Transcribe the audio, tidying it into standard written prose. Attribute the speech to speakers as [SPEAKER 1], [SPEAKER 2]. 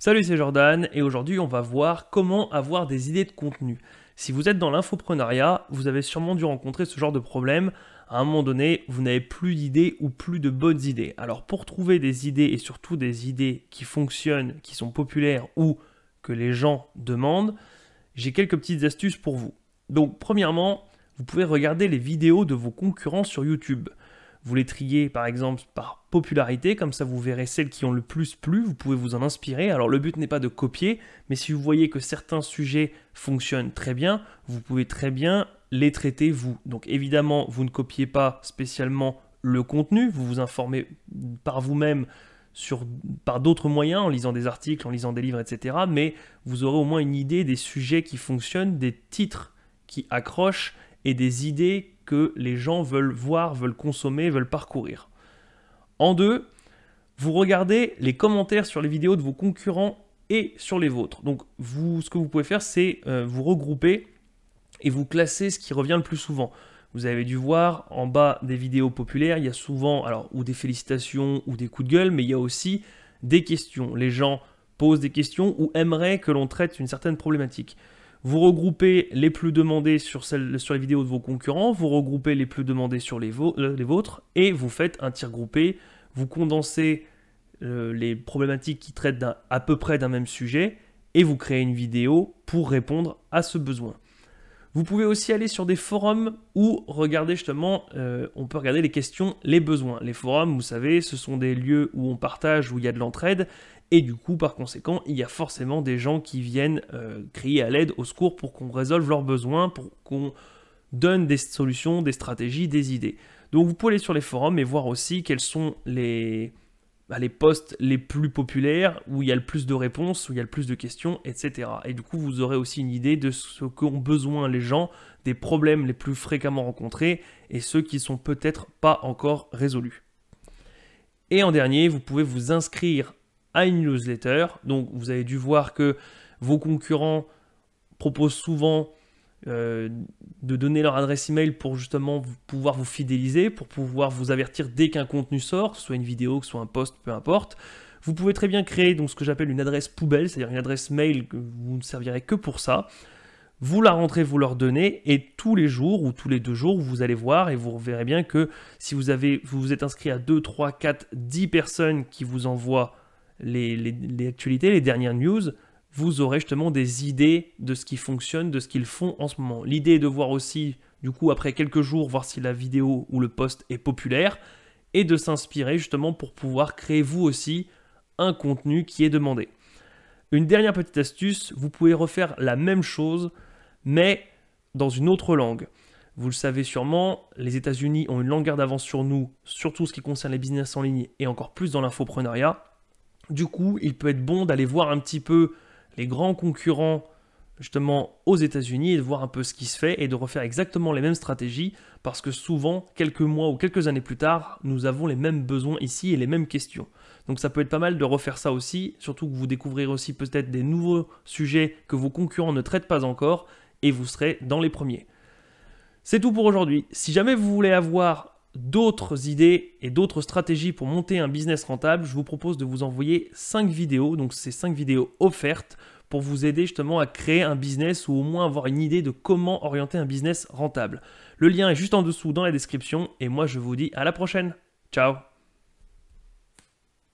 [SPEAKER 1] Salut, c'est Jordan et aujourd'hui on va voir comment avoir des idées de contenu. Si vous êtes dans l'infoprenariat, vous avez sûrement dû rencontrer ce genre de problème. À un moment donné, vous n'avez plus d'idées ou plus de bonnes idées. Alors pour trouver des idées et surtout des idées qui fonctionnent, qui sont populaires ou que les gens demandent, j'ai quelques petites astuces pour vous. Donc premièrement, vous pouvez regarder les vidéos de vos concurrents sur YouTube. Vous les triez par exemple par popularité, comme ça vous verrez celles qui ont le plus plu, vous pouvez vous en inspirer. Alors le but n'est pas de copier, mais si vous voyez que certains sujets fonctionnent très bien, vous pouvez très bien les traiter vous. Donc évidemment, vous ne copiez pas spécialement le contenu, vous vous informez par vous-même par d'autres moyens, en lisant des articles, en lisant des livres, etc. Mais vous aurez au moins une idée des sujets qui fonctionnent, des titres qui accrochent et des idées que les gens veulent voir, veulent consommer, veulent parcourir. En deux, vous regardez les commentaires sur les vidéos de vos concurrents et sur les vôtres. Donc ce que vous pouvez faire, c'est vous regrouper et vous classer ce qui revient le plus souvent. Vous avez dû voir en bas des vidéos populaires, il y a souvent ou des félicitations ou des coups de gueule, mais il y a aussi des questions. Les gens posent des questions ou aimeraient que l'on traite une certaine problématique. Vous regroupez les plus demandés sur les vidéos de vos concurrents, vous regroupez les plus demandés sur les vôtres, et vous faites un tir groupé, vous condensez les problématiques qui traitent à peu près d'un même sujet, et vous créez une vidéo pour répondre à ce besoin. Vous pouvez aussi aller sur des forums où regarder justement, on peut regarder les questions, les besoins. Les forums, vous savez, ce sont des lieux où on partage, où il y a de l'entraide, et du coup, par conséquent, il y a forcément des gens qui viennent crier à l'aide, au secours, pour qu'on résolve leurs besoins, pour qu'on donne des solutions, des stratégies, des idées. Donc vous pouvez aller sur les forums et voir aussi quels sont les posts les plus populaires, où il y a le plus de réponses, où il y a le plus de questions, etc. Et du coup, vous aurez aussi une idée de ce qu'ont besoin les gens, des problèmes les plus fréquemment rencontrés, et ceux qui ne sont peut-être pas encore résolus. Et en dernier, vous pouvez vous inscrire à une newsletter. Donc vous avez dû voir que vos concurrents proposent souvent de donner leur adresse email pour justement pouvoir vous fidéliser, pour pouvoir vous avertir dès qu'un contenu sort, que ce soit une vidéo, que ce soit un post, peu importe. Vous pouvez très bien créer donc ce que j'appelle une adresse poubelle, c'est-à-dire une adresse mail que vous ne servirez que pour ça. Vous la rentrez, vous leur donnez, et tous les jours ou tous les 2 jours, vous allez voir et vous verrez bien que si vous vous êtes inscrit à 2, 3, 4, 10 personnes qui vous envoient les actualités, les dernières news, vous aurez justement des idées de ce qui fonctionne, de ce qu'ils font en ce moment. L'idée est de voir aussi, du coup, après quelques jours, voir si la vidéo ou le post est populaire et de s'inspirer justement pour pouvoir créer vous aussi un contenu qui est demandé. Une dernière petite astuce, vous pouvez refaire la même chose, mais dans une autre langue. Vous le savez sûrement, les États-Unis ont une longueur d'avance sur nous, surtout ce qui concerne les business en ligne et encore plus dans l'infoprenariat. Du coup, il peut être bon d'aller voir un petit peu les grands concurrents justement aux États-Unis et de voir un peu ce qui se fait et de refaire exactement les mêmes stratégies parce que souvent, quelques mois ou quelques années plus tard, nous avons les mêmes besoins ici et les mêmes questions. Donc ça peut être pas mal de refaire ça aussi, surtout que vous découvrirez aussi peut-être des nouveaux sujets que vos concurrents ne traitent pas encore et vous serez dans les premiers. C'est tout pour aujourd'hui. Si jamais vous voulez avoir d'autres idées et d'autres stratégies pour monter un business rentable, je vous propose de vous envoyer 5 vidéos, donc c'est 5 vidéos offertes pour vous aider justement à créer un business ou au moins avoir une idée de comment orienter un business rentable. Le lien est juste en dessous dans la description et moi je vous dis à la prochaine. Ciao!